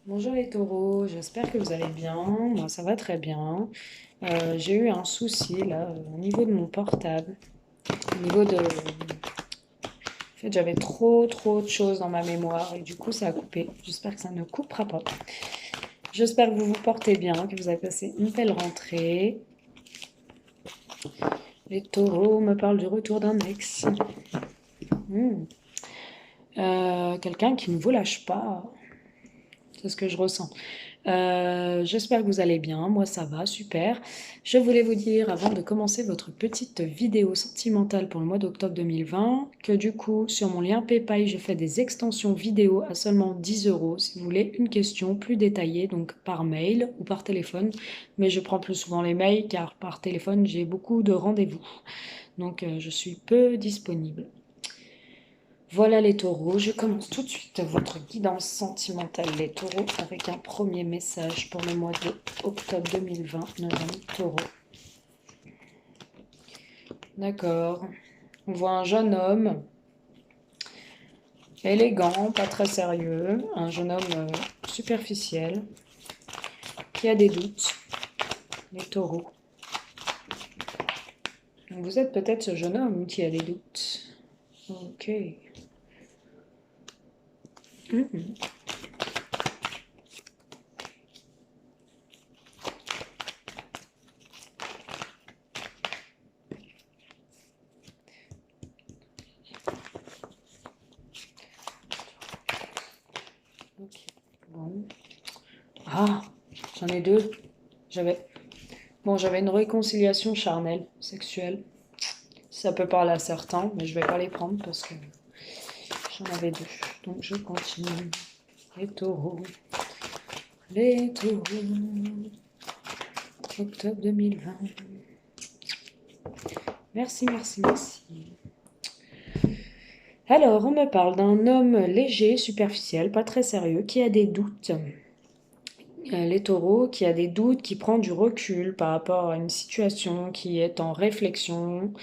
Bonjour les taureaux, j'espère que vous allez bien. Moi, ça va très bien. J'ai eu un souci là au niveau de mon portable. Au niveau de. En fait, j'avais trop de choses dans ma mémoire et du coup, ça a coupé. J'espère que ça ne coupera pas. J'espère que vous vous portez bien, que vous avez passé une belle rentrée. Les taureaux me parlent du retour d'un ex. Hmm. Quelqu'un qui ne vous lâche pas. C'est ce que je ressens. J'espère que vous allez bien. Moi, ça va, super. Je voulais vous dire, avant de commencer votre petite vidéo sentimentale pour le mois d'octobre 2020, que du coup, sur mon lien PayPal, j'ai fait des extensions vidéo à seulement 10 euros. Si vous voulez une question plus détaillée, donc par mail ou par téléphone. Mais je prends plus souvent les mails car par téléphone, j'ai beaucoup de rendez-vous. Donc, je suis peu disponible. Voilà les taureaux, je commence tout de suite votre guidance sentimentale les taureaux avec un premier message pour le mois de octobre 2020, nos amis taureaux. D'accord, on voit un jeune homme élégant, pas très sérieux, un jeune homme superficiel qui a des doutes, les taureaux. Vous êtes peut-être ce jeune homme qui a des doutes. Ok. Mhm. Ok. Bon. Ah, j'en ai deux. J'avais j'avais une réconciliation charnelle, sexuelle. Ça peut parler à certains, mais je vais pas les prendre parce que j'en avais deux. Donc je continue. Les taureaux. Les taureaux. Octobre 2020. Merci, merci, merci. Alors, on me parle d'un homme léger, superficiel, pas très sérieux, qui a des doutes. Les taureaux, qui a des doutes, qui prend du recul par rapport à une situation qui est en réflexion,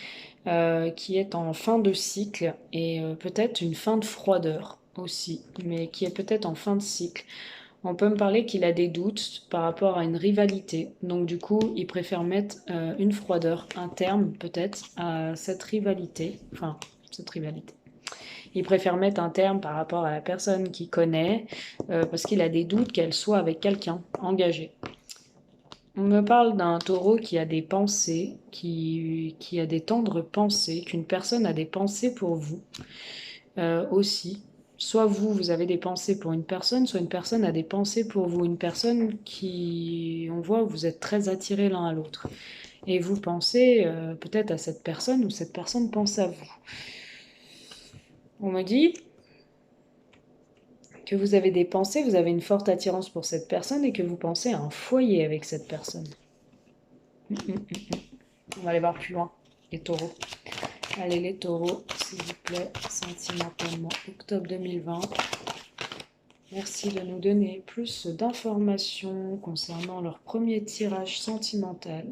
qui est en fin de cycle et peut-être une fin de froideur aussi, mais qui est peut-être en fin de cycle. On peut me parler qu'il a des doutes par rapport à une rivalité, donc du coup il préfère mettre une froideur, un terme peut-être à cette rivalité, enfin cette rivalité. Il préfère mettre un terme par rapport à la personne qu'il connaît parce qu'il a des doutes qu'elle soit avec quelqu'un engagé. On me parle d'un taureau qui a des pensées, qui a des tendres pensées, qu'une personne a des pensées pour vous aussi. Soit vous, vous avez des pensées pour une personne, soit une personne a des pensées pour vous. Une personne qui, on voit, vous êtes très attirés l'un à l'autre. Et vous pensez peut-être à cette personne ou cette personne pense à vous. On me dit que vous avez des pensées, vous avez une forte attirance pour cette personne et que vous pensez à un foyer avec cette personne. On va aller voir plus loin, les taureaux. Allez les taureaux, s'il vous plaît, sentimentalement, octobre 2020. Merci de nous donner plus d'informations concernant leur premier tirage sentimental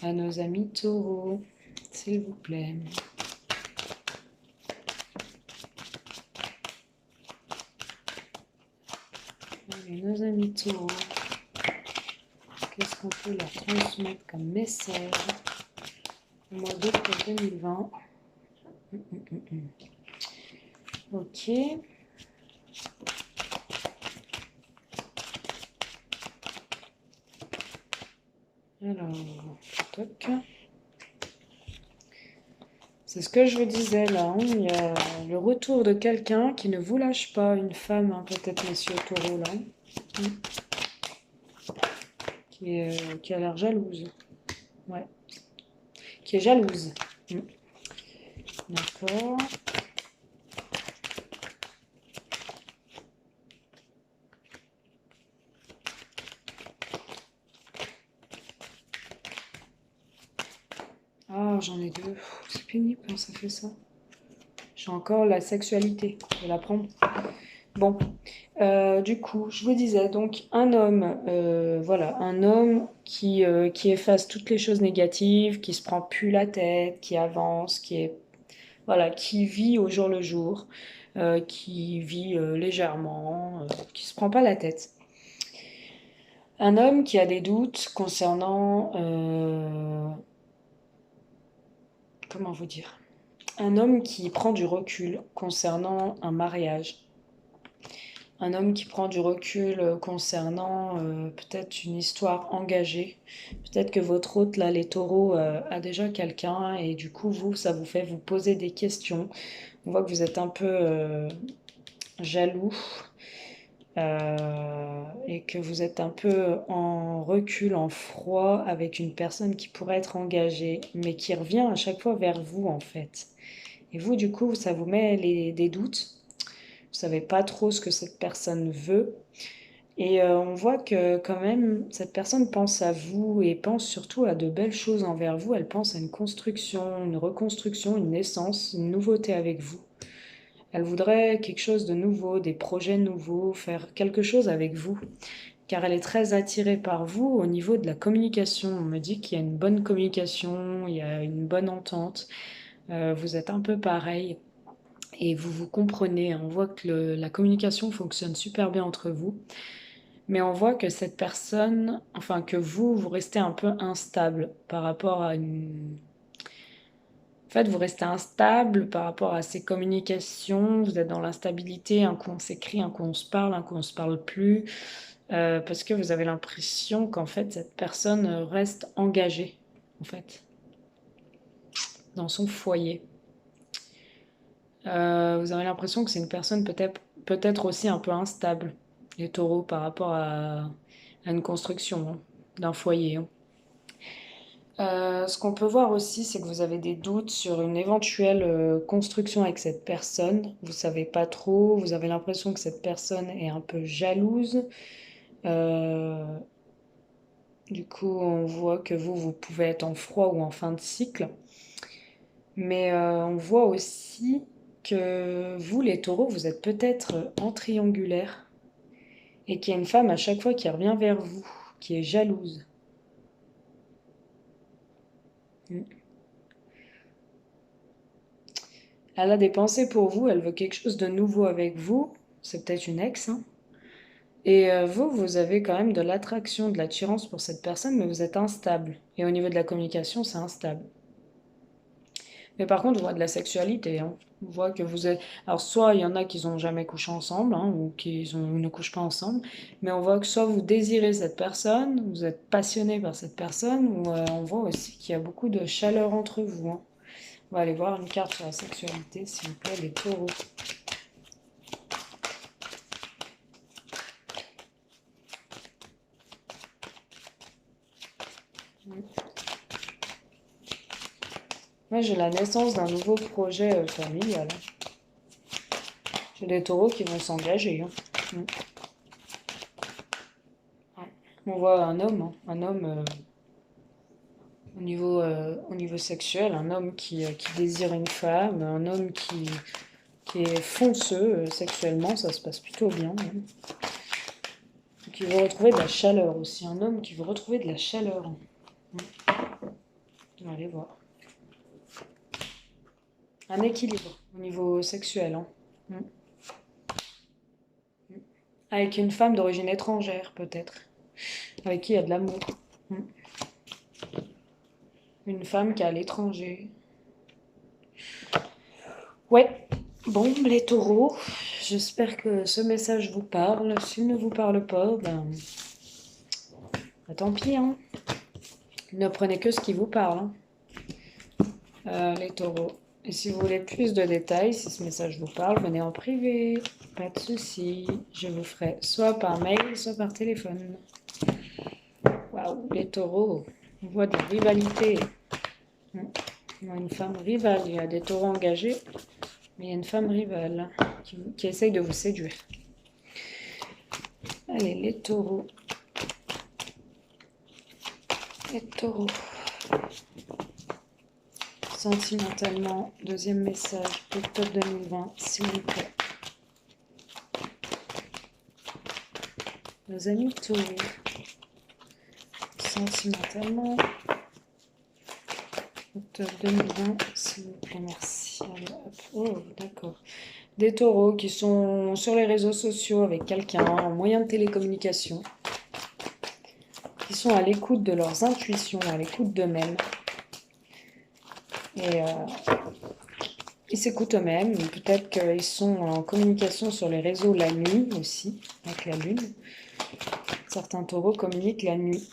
à nos amis taureaux, s'il vous plaît. Allez, nos amis taureaux, qu'est-ce qu'on peut leur transmettre comme message au mois d'octobre 2020? Ok. Alors, toc. C'est ce que je vous disais là, hein. Il y a le retour de quelqu'un qui ne vous lâche pas, une femme, hein, peut-être messieurs taureaux là, qui a l'air jalouse. Ouais, qui est jalouse. D'accord. Ah, j'en ai deux. C'est pénible quand ça fait ça. J'ai encore la sexualité, je vais la prendre. Bon, du coup, je vous disais, donc un homme, voilà, un homme qui efface toutes les choses négatives, qui se prend plus la tête, qui avance, qui est, voilà, qui vit au jour le jour, qui vit légèrement, qui se prend pas la tête. Un homme qui a des doutes concernant... comment vous dire? Un homme qui prend du recul concernant un mariage. Un homme qui prend du recul concernant peut-être une histoire engagée. Peut-être que votre hôte, là, les taureaux, a déjà quelqu'un et du coup, vous, ça vous fait vous poser des questions. On voit que vous êtes un peu jaloux et que vous êtes un peu en recul, en froid avec une personne qui pourrait être engagée, mais qui revient à chaque fois vers vous, en fait. Et vous, du coup, ça vous met des doutes. Vous savez pas trop ce que cette personne veut. Et on voit que quand même, cette personne pense à vous et pense surtout à de belles choses envers vous. Elle pense à une construction, une reconstruction, une naissance, une nouveauté avec vous. Elle voudrait quelque chose de nouveau, des projets nouveaux, faire quelque chose avec vous. Car elle est très attirée par vous au niveau de la communication. On me dit qu'il y a une bonne communication, il y a une bonne entente. Vous êtes un peu pareil. Et vous vous comprenez, on voit que la communication fonctionne super bien entre vous, mais on voit que cette personne, enfin que vous restez un peu instable par rapport à une... En fait, vous restez instable par rapport à ces communications, vous êtes dans l'instabilité, un coup on s'écrit, un coup on se parle, un coup on se parle plus, parce que vous avez l'impression qu'en fait cette personne reste engagée, en fait, dans son foyer. Vous avez l'impression que c'est une personne peut-être aussi un peu instable, les taureaux, par rapport à une construction hein, d'un foyer. Hein. Ce qu'on peut voir aussi, c'est que vous avez des doutes sur une éventuelle construction avec cette personne. Vous savez pas trop, vous avez l'impression que cette personne est un peu jalouse. Euh, du coup, on voit que vous pouvez être en froid ou en fin de cycle. Mais on voit aussi que vous, les taureaux, vous êtes peut-être en triangulaire et qu'il y a une femme à chaque fois qui revient vers vous, qui est jalouse. Mm. Elle a des pensées pour vous, elle veut quelque chose de nouveau avec vous. C'est peut-être une ex, hein. Et vous avez quand même de l'attraction, de l'attirance pour cette personne, mais vous êtes instable. Et au niveau de la communication, c'est instable. Mais par contre, on voit de la sexualité. Hein. On voit que vous êtes... Alors, soit il y en a qui n'ont jamais couché ensemble, hein, ou ne couchent pas ensemble, mais on voit que soit vous désirez cette personne, vous êtes passionné par cette personne, ou on voit aussi qu'il y a beaucoup de chaleur entre vous. Hein. On va aller voir une carte sur la sexualité, s'il vous plaît, les taureaux. Moi, j'ai la naissance d'un nouveau projet familial. J'ai des taureaux qui vont s'engager. Hein. Mm. Ouais. On voit un homme au niveau sexuel, un homme qui désire une femme, un homme qui est fonceux sexuellement, ça se passe plutôt bien. Hein. Qui veut retrouver de la chaleur aussi, un homme qui veut retrouver de la chaleur. Mm. On va aller voir. Un équilibre au niveau sexuel. Hein. Mm. Avec une femme d'origine étrangère, peut-être. Avec qui il y a de l'amour. Mm. Une femme qui est à l'étranger. Ouais, bon, les taureaux, j'espère que ce message vous parle. S'il ne vous parle pas, tant pis, hein. Ne prenez que ce qui vous parle, hein. Les taureaux. Et si vous voulez plus de détails, si ce message vous parle, venez en privé. Pas de souci. Je vous ferai soit par mail, soit par téléphone. Waouh, les taureaux. On voit des rivalités. Il y a une femme rivale. Il y a des taureaux engagés, mais il y a une femme rivale qui essaye de vous séduire. Allez, les taureaux. Les taureaux. Sentimentalement, deuxième message, octobre 2020, s'il vous plaît. Nos amis taureaux. Sentimentalement, octobre 2020, s'il vous plaît, merci. Allez, hop. Oh, d'accord. Des taureaux qui sont sur les réseaux sociaux avec quelqu'un, en moyen de télécommunication, qui sont à l'écoute de leurs intuitions, à l'écoute d'eux-mêmes. Et ils s'écoutent eux-mêmes. Peut-être qu'ils sont en communication sur les réseaux la nuit aussi, avec la lune. Certains taureaux communiquent la nuit.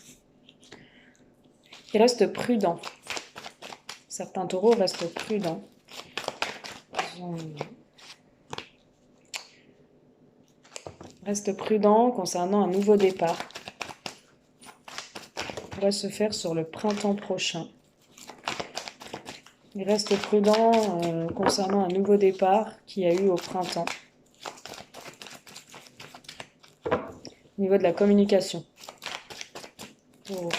Ils restent prudents. Certains taureaux restent prudents. Restent prudents concernant un nouveau départ. Il pourrait se faire sur le printemps prochain. Ils restent prudents concernant un nouveau départ qu'il y a eu au printemps. Au niveau de la communication. Taureau.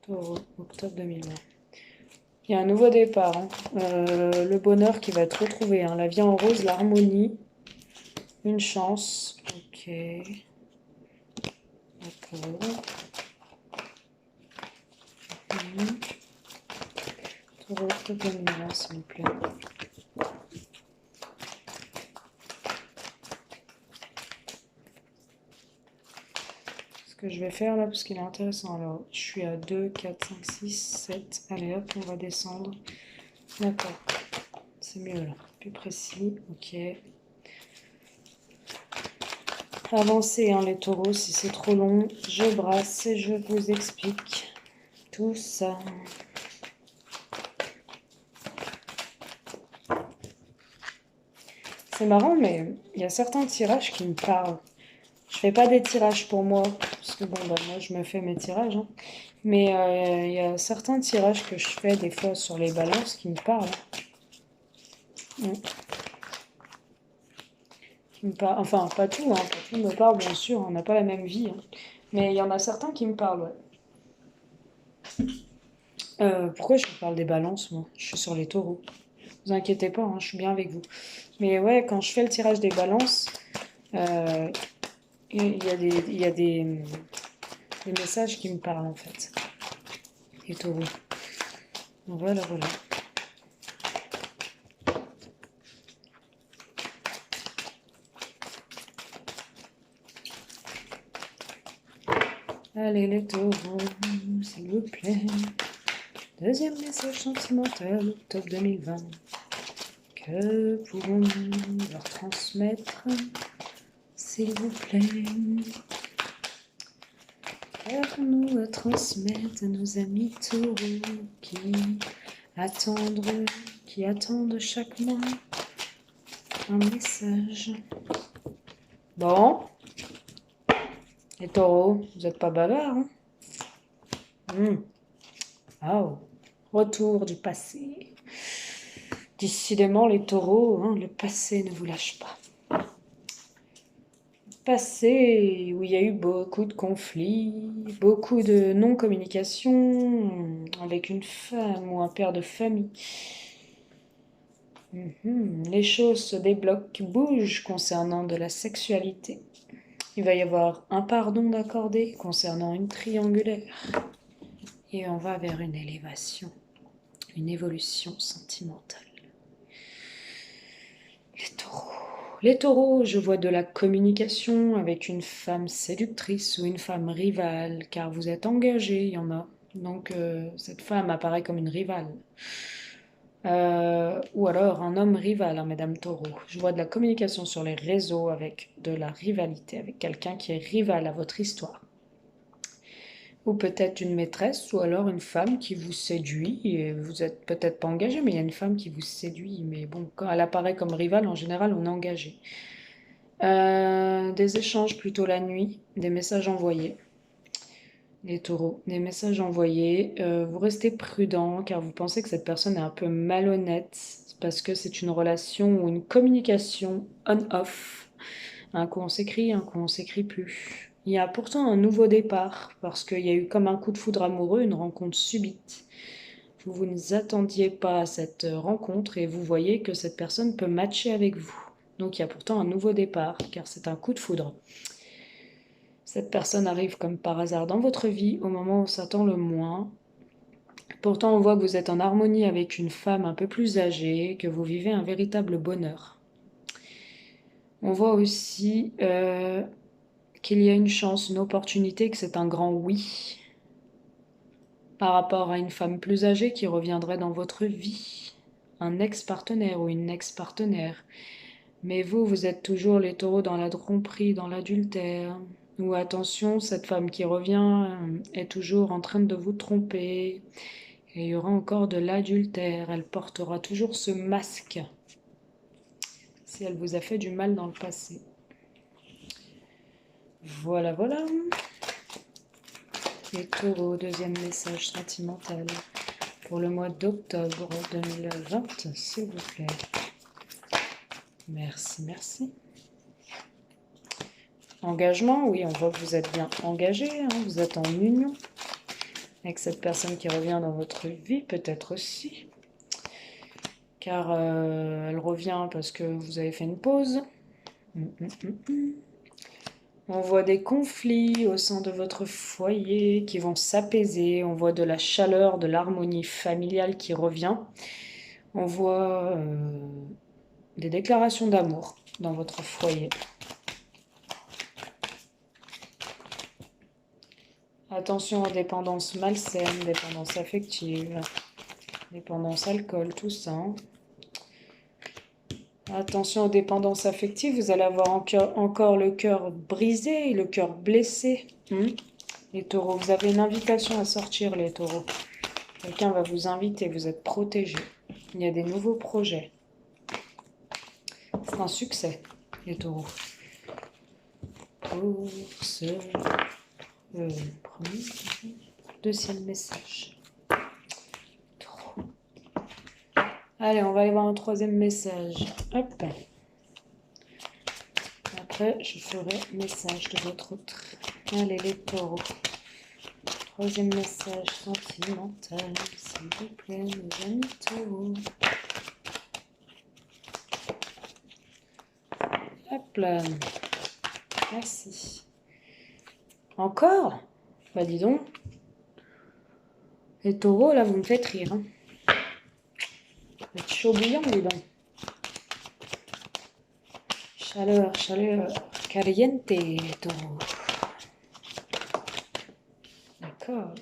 Taureau, octobre 2020. Il y a un nouveau départ. Hein. Le bonheur qui va être retrouvé. Hein. La vie en rose, l'harmonie. Une chance. Ok. D'accord. Taureau, octobre 2020, s'il vous plaît. Ce que je vais faire là, parce qu'il est intéressant. Alors, je suis à 2, 4, 5, 6, 7. Allez hop, on va descendre. D'accord. C'est mieux là. Plus précis. Ok. Avancez hein, les taureaux, si c'est trop long, je brasse et je vous explique tout ça. C'est marrant, mais il y a certains tirages qui me parlent. Je fais pas des tirages pour moi, parce que bon, bah, moi je me fais mes tirages. Hein. Mais il y a certains tirages que je fais des fois sur les balances qui me parlent. Enfin, pas tout, hein, pas tout me parle, bien sûr, on n'a pas la même vie. Hein. Mais il y en a certains qui me parlent, ouais. Pourquoi je vous parle des balances, moi? Je suis sur les taureaux. Vous inquiétez pas, hein, je suis bien avec vous. Mais ouais, quand je fais le tirage des balances, il y a des messages qui me parlent, en fait. Les taureaux. Voilà, voilà. Allez les taureaux, s'il vous plaît. Deuxième message sentimental, octobre 2020. Que pouvons-nous leur transmettre, s'il vous plaît? Qu'avons-nous à transmettre à nos amis taureaux qui attendent chaque mois un message? Bon, les taureaux, vous n'êtes pas bavards, hein? Oh, retour du passé. Décidément, les taureaux, hein, le passé ne vous lâche pas. Passé où il y a eu beaucoup de conflits, beaucoup de non-communication avec une femme ou un père de famille. Les choses se débloquent, bougent concernant de la sexualité. Il va y avoir un pardon d'accordé concernant une triangulaire. Et on va vers une élévation, une évolution sentimentale. Les taureaux. Les taureaux, je vois de la communication avec une femme séductrice ou une femme rivale, car vous êtes engagé, il y en a. Donc cette femme apparaît comme une rivale. Ou alors un homme rival, hein, Madame Taureau. Je vois de la communication sur les réseaux avec de la rivalité, avec quelqu'un qui est rival à votre histoire. Ou peut-être une maîtresse, ou alors une femme qui vous séduit, et vous êtes peut-être pas engagé, mais il y a une femme qui vous séduit, mais bon, quand elle apparaît comme rivale, en général, on est engagé. Des échanges plutôt la nuit, des messages envoyés. Les taureaux, des messages envoyés. Vous restez prudent, car vous pensez que cette personne est un peu malhonnête, parce que c'est une relation ou une communication on-off. Un coup on s'écrit, un coup on s'écrit plus. Il y a pourtant un nouveau départ, parce qu'il y a eu comme un coup de foudre amoureux, une rencontre subite. Vous ne vous attendiez pas à cette rencontre et vous voyez que cette personne peut matcher avec vous. Donc il y a pourtant un nouveau départ, car c'est un coup de foudre. Cette personne arrive comme par hasard dans votre vie au moment où on s'attend le moins. Pourtant, on voit que vous êtes en harmonie avec une femme un peu plus âgée, que vous vivez un véritable bonheur. On voit aussi qu'il y a une chance, une opportunité, que c'est un grand oui par rapport à une femme plus âgée qui reviendrait dans votre vie, un ex-partenaire ou une ex-partenaire. Mais vous, vous êtes toujours les taureaux dans la tromperie, dans l'adultère. Ou attention, cette femme qui revient est toujours en train de vous tromper. Et il y aura encore de l'adultère. Elle portera toujours ce masque si elle vous a fait du mal dans le passé. Voilà, voilà. Les taureaux, deuxième message sentimental pour le mois d'octobre 2020, s'il vous plaît. Merci, merci. Engagement, oui, on voit que vous êtes bien engagé, hein, vous êtes en union avec cette personne qui revient dans votre vie, peut-être aussi. Car elle revient parce que vous avez fait une pause. On voit des conflits au sein de votre foyer qui vont s'apaiser. On voit de la chaleur, de l'harmonie familiale qui revient. On voit des déclarations d'amour dans votre foyer. Attention aux dépendances malsaines, dépendances affectives, dépendance alcool, tout ça. Attention aux dépendances affectives, vous allez avoir encore le cœur brisé, le cœur blessé. Les taureaux, vous avez une invitation à sortir, les taureaux. Quelqu'un va vous inviter, vous êtes protégés. Il y a des nouveaux projets. C'est un succès, les taureaux. Pour ce premier, deuxième message. Taureau. Allez, on va aller voir un troisième message. Hop. Après, je ferai message de votre autre. Allez, les taureaux. Troisième message sentimental, s'il vous plaît, mes amis taureaux. Hop là. Merci. Encore? Bah dis donc. Les taureaux, là, vous me faites rire. Hein. Vous êtes chaud bouillant, dis donc. Chaleur, chaleur. Caliente, les taureaux. D'accord.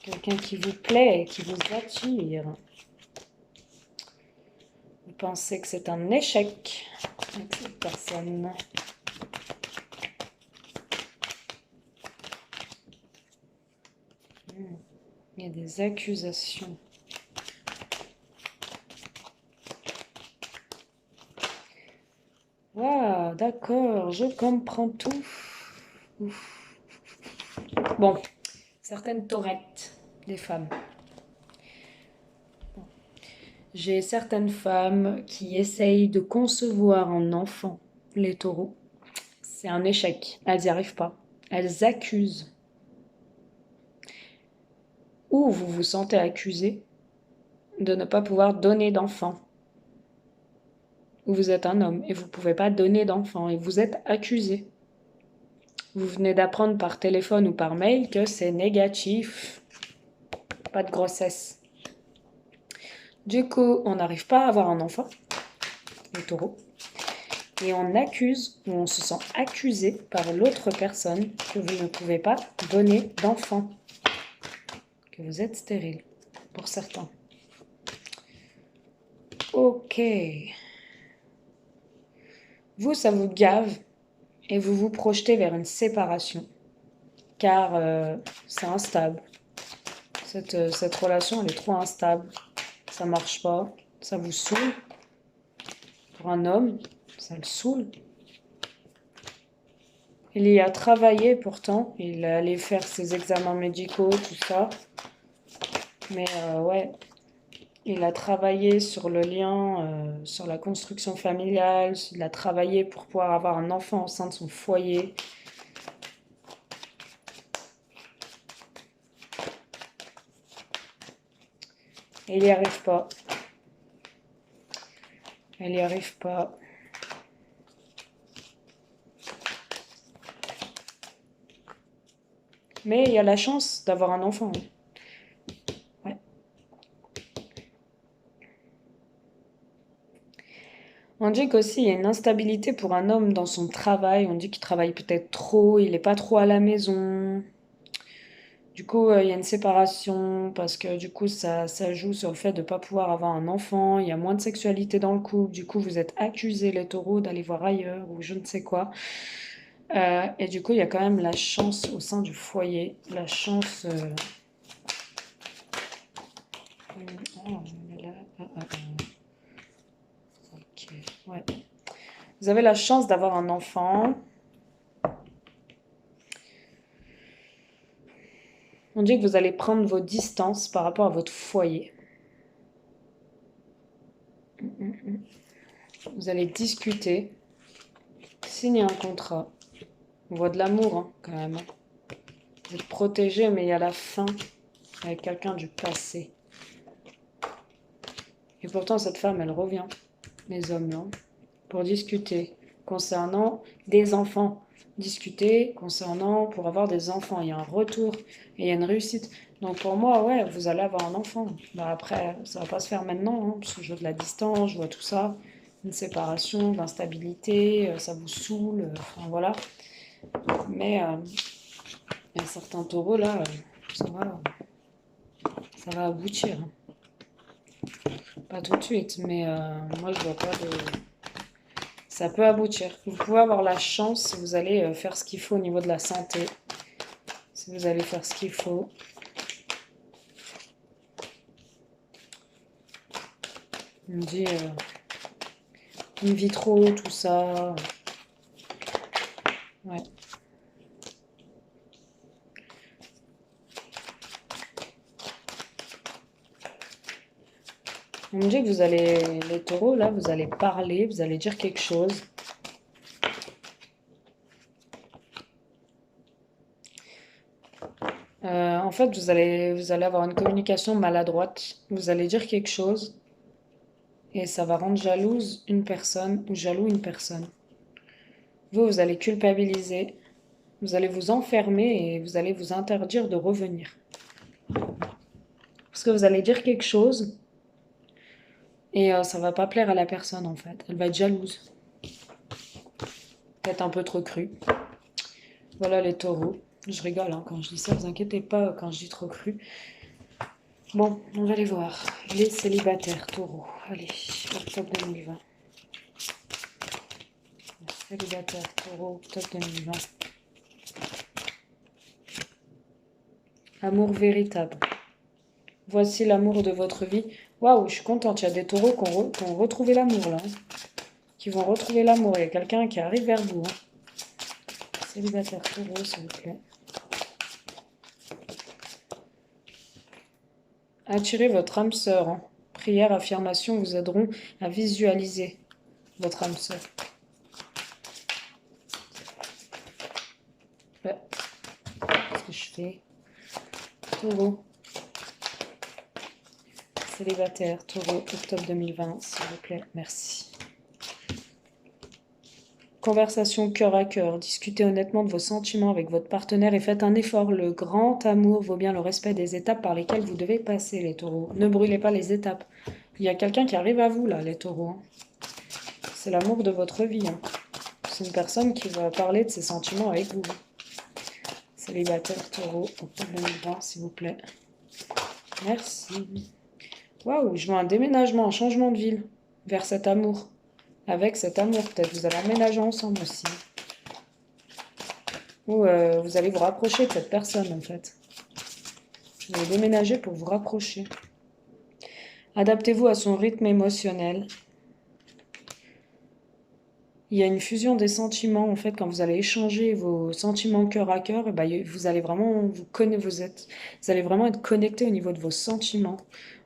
Quelqu'un qui vous plaît, qui vous attire. Vous pensez que c'est un échec avec cette personne. Il y a des accusations. Waouh, d'accord, je comprends tout. Ouf. Bon, certaines taurettes, des femmes. J'ai certaines femmes qui essayent de concevoir un enfant, les taureaux. C'est un échec, elles n'y arrivent pas. Elles accusent. Ou vous vous sentez accusé de ne pas pouvoir donner d'enfant. Ou vous êtes un homme et vous ne pouvez pas donner d'enfant et vous êtes accusé. Vous venez d'apprendre par téléphone ou par mail que c'est négatif. Pas de grossesse. Du coup, on n'arrive pas à avoir un enfant, les taureaux. Et on accuse, ou on se sent accusé par l'autre personne que vous ne pouvez pas donner d'enfant. Que vous êtes stérile, pour certains. Ok. Vous, ça vous gave et vous vous projetez vers une séparation. Car c'est instable. Cette relation, elle est trop instable. Ça marche pas. Ça vous saoule. Pour un homme, ça le saoule. Il y a travaillé pourtant. Il est allé faire ses examens médicaux, tout ça. Mais ouais, il a travaillé sur le lien, sur la construction familiale. Il a travaillé pour pouvoir avoir un enfant au sein de son foyer. Et il n'y arrive pas. Elle n'y arrive pas. Mais il y a la chance d'avoir un enfant. Ouais. On dit qu'aussi il y a une instabilité pour un homme dans son travail. On dit qu'il travaille peut-être trop, il n'est pas trop à la maison. Du coup, il y a une séparation parce que du coup, ça joue sur le fait de ne pas pouvoir avoir un enfant. Il y a moins de sexualité dans le couple. Du coup, vous êtes accusés, les taureaux, d'aller voir ailleurs ou je ne sais quoi. Et du coup, il y a quand même la chance au sein du foyer. La chance. Oh, là, ok, ouais. Vous avez la chance d'avoir un enfant. On dit que vous allez prendre vos distances par rapport à votre foyer. Vous allez discuter, signer un contrat. On voit de l'amour, hein, quand même. Vous êtes protégé, mais il y a la fin avec quelqu'un du passé. Et pourtant, cette femme, elle revient, les hommes, là, pour discuter concernant des enfants. Discuter concernant pour avoir des enfants. Il y a un retour et il y a une réussite. Donc pour moi, ouais, vous allez avoir un enfant. Bah après, ça va pas se faire maintenant, hein, parce que je vois de la distance, je vois tout ça. Une séparation, de l'instabilité, ça vous saoule, enfin voilà. Mais il y a certains taureaux là, ça va aboutir. Pas tout de suite, mais moi je vois pas de. Ça peut aboutir. Vous pouvez avoir la chance si vous allez faire ce qu'il faut au niveau de la santé. Si vous allez faire ce qu'il faut. On me dit in vitro, tout ça. Ouais. On me dit que vous allez, les taureaux, là, vous allez parler, vous allez dire quelque chose. En fait, vous allez avoir une communication maladroite. Vous allez dire quelque chose et ça va rendre jalouse une personne ou jaloux une personne. Vous allez culpabiliser, vous allez vous enfermer et vous allez vous interdire de revenir. Parce que vous allez dire quelque chose et ça va pas plaire à la personne en fait. Elle va être jalouse. Peut-être un peu trop cru. Voilà les taureaux. Je rigole hein, quand je dis ça, vous inquiétez pas quand je dis trop cru. Bon, on va les voir. Les célibataires taureaux. Allez, octobre 2020. Célibataire taureau, octobre 2020. Amour véritable. Voici l'amour de votre vie. Waouh, je suis contente. Il y a des taureaux qui ont retrouvé l'amour là. Qui vont retrouver l'amour. Il y a quelqu'un qui arrive vers vous. Célibataire taureau, s'il vous plaît. Attirez votre âme sœur. Hein. Prière, affirmation vous aideront à visualiser votre âme sœur. Ouais. Qu'est-ce que je fais? Taureau. Célibataire, taureau, octobre 2020, s'il vous plaît. Merci. Conversation cœur à cœur. Discutez honnêtement de vos sentiments avec votre partenaire et faites un effort. Le grand amour vaut bien le respect des étapes par lesquelles vous devez passer, les taureaux. Ne brûlez pas les étapes. Il y a quelqu'un qui arrive à vous, là, les taureaux. C'est l'amour de votre vie. Hein. C'est une personne qui va parler de ses sentiments avec vous. Célibataire, taureau, octobre 2020, s'il vous plaît. Merci. Waouh, je vois un déménagement, un changement de ville vers cet amour. Avec cet amour, peut-être vous allez emménager ensemble aussi. Ou vous allez vous rapprocher de cette personne en fait. Vous allez déménager pour vous rapprocher. Adaptez-vous à son rythme émotionnel. Il y a une fusion des sentiments en fait quand vous allez échanger vos sentiments cœur à cœur. Et ben, vous allez vraiment vous allez vraiment être connecté au niveau de vos sentiments.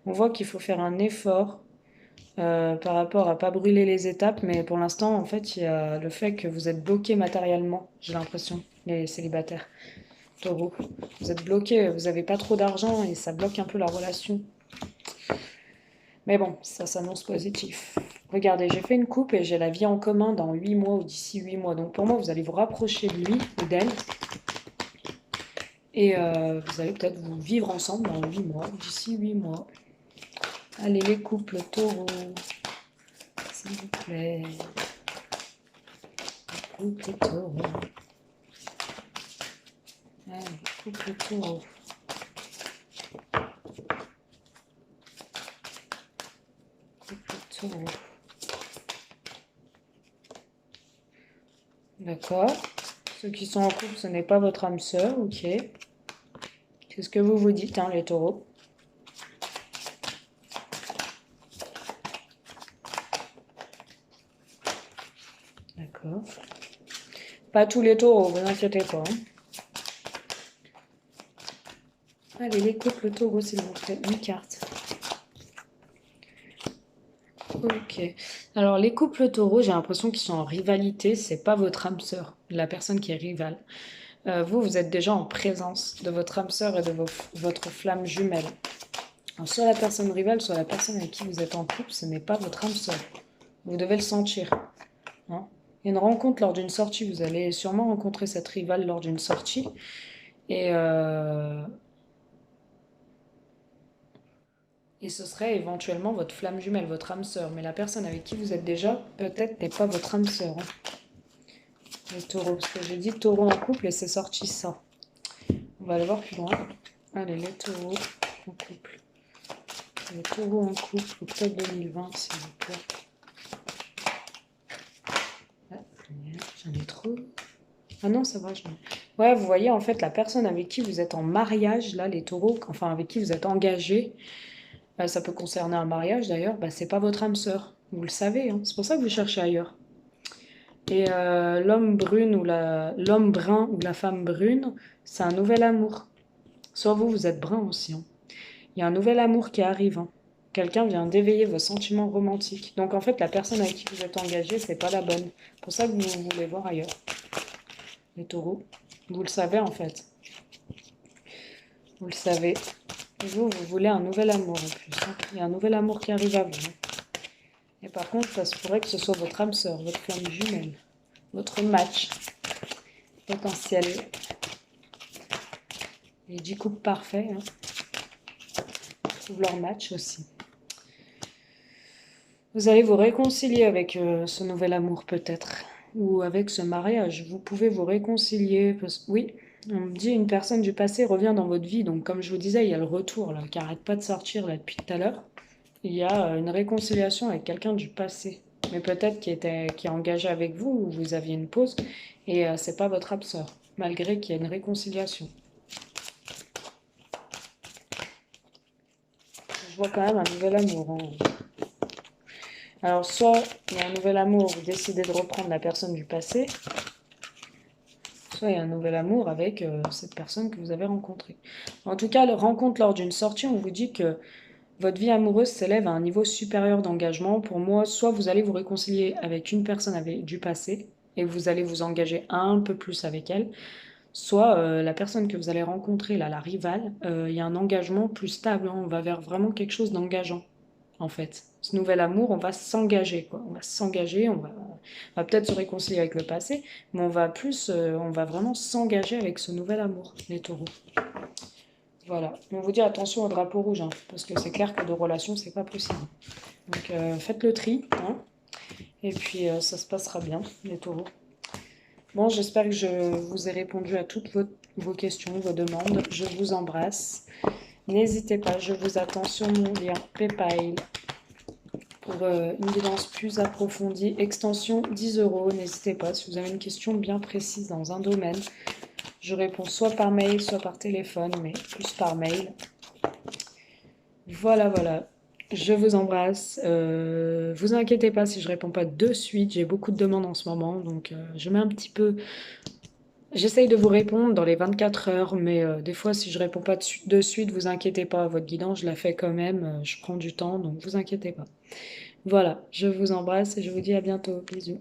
On voit qu'il faut faire un effort par rapport à pas brûler les étapes, mais pour l'instant, en fait, il y a le fait que vous êtes bloqué matériellement, j'ai l'impression, les célibataires, taureaux. Vous êtes bloqué, vous n'avez pas trop d'argent et ça bloque un peu la relation. Mais bon, ça s'annonce positif. Regardez, j'ai fait une coupe et j'ai la vie en commun dans 8 mois ou d'ici 8 mois. Donc pour moi, vous allez vous rapprocher de lui ou d'elle. Et vous allez peut-être vous vivre ensemble dans 8 mois, d'ici 8 mois. Allez, les couples taureaux, s'il vous plaît. Les couples taureaux. Allez, couple taureau. Couple taureau. D'accord. Ceux qui sont en couple, ce n'est pas votre âme sœur, ok. C'est ce que vous vous dites, hein, les taureaux. D'accord. Pas tous les taureaux, vous inquiétez pas. Hein. Allez, les couples taureaux, s'il vous plaît, une carte. Ok. Alors, les couples taureaux, j'ai l'impression qu'ils sont en rivalité. C'est pas votre âme sœur, la personne qui est rivale. Vous, vous êtes déjà en présence de votre âme sœur et de votre flamme jumelle. Alors, soit la personne rivale, soit la personne avec qui vous êtes en couple, ce n'est pas votre âme sœur. Vous devez le sentir. Hein. Il y a une rencontre lors d'une sortie. Vous allez sûrement rencontrer cette rivale lors d'une sortie. Et ce serait éventuellement votre flamme jumelle, votre âme sœur. Mais la personne avec qui vous êtes déjà, peut-être, n'est pas votre âme sœur. Hein. Les taureaux, parce que j'ai dit taureau en couple et c'est sorti ça. On va aller voir plus loin. Allez, les taureaux en couple. Les taureaux en couple, octobre 2020, s'il vous plaît. Ah, j'en ai trop. Ah non, ça va, j'en ai. Ouais, vous voyez, en fait, la personne avec qui vous êtes en mariage, là, les taureaux, enfin, avec qui vous êtes engagés, ça peut concerner un mariage d'ailleurs, c'est pas votre âme sœur. Vous le savez, hein. C'est pour ça que vous cherchez ailleurs. Et l'homme brun ou la femme brune, c'est un nouvel amour. Soit vous, vous êtes brun aussi. Hein. Il y a un nouvel amour qui arrive. Hein. Quelqu'un vient d'éveiller vos sentiments romantiques. Donc en fait, la personne avec qui vous êtes engagé, c'est pas la bonne. C'est pour ça que vous voulez voir ailleurs. Les taureaux. Vous le savez en fait. Vous le savez. Et vous voulez un nouvel amour en plus. Hein. Il y a un nouvel amour qui arrive à vous. Hein. Et par contre, ça se pourrait que ce soit votre âme sœur, votre flamme jumelle, votre match potentiel. Les 10 couples parfaits. Hein. Trouvent leur match aussi. Vous allez vous réconcilier avec ce nouvel amour peut-être. Ou avec ce mariage. Vous pouvez vous réconcilier. Oui, on me dit une personne du passé revient dans votre vie. Donc comme je vous disais, il y a le retour là, qui n'arrête pas de sortir là, depuis tout à l'heure. Il y a une réconciliation avec quelqu'un du passé. Mais peut-être qui est engagé avec vous ou vous aviez une pause. Et c'est pas votre âme sœur. Malgré qu'il y ait une réconciliation. Je vois quand même un nouvel amour. Hein. Alors, soit il y a un nouvel amour, vous décidez de reprendre la personne du passé, soit il y a un nouvel amour avec cette personne que vous avez rencontrée. En tout cas, la rencontre lors d'une sortie, on vous dit que votre vie amoureuse s'élève à un niveau supérieur d'engagement. Pour moi, soit vous allez vous réconcilier avec une personne du passé et vous allez vous engager un peu plus avec elle, soit la personne que vous allez rencontrer, là, la rivale, il y a un engagement plus stable. Hein, on va vers vraiment quelque chose d'engageant. En fait. Ce nouvel amour, on va s'engager, quoi. On va s'engager, on va peut-être se réconcilier avec le passé, mais on va vraiment s'engager avec ce nouvel amour, les taureaux. Voilà. On vous dit attention au drapeau rouge, hein, parce que c'est clair que de relations, c'est pas possible. Donc faites le tri, hein, et puis ça se passera bien, les taureaux. Bon, j'espère que je vous ai répondu à toutes vos questions, vos demandes. Je vous embrasse. N'hésitez pas, je vous attends sur mon lien PayPal pour une guidance plus approfondie. Extension 10 €. N'hésitez pas, si vous avez une question bien précise dans un domaine, je réponds soit par mail, soit par téléphone, mais plus par mail. Voilà, voilà. Je vous embrasse. Vous inquiétez pas si je réponds pas de suite. J'ai beaucoup de demandes en ce moment, donc je mets un petit peu. J'essaye de vous répondre dans les 24 heures, mais des fois, si je réponds pas de suite, vous inquiétez pas. Votre guidance, je la fais quand même. Je prends du temps, donc vous inquiétez pas. Voilà, je vous embrasse et je vous dis à bientôt. Bisous.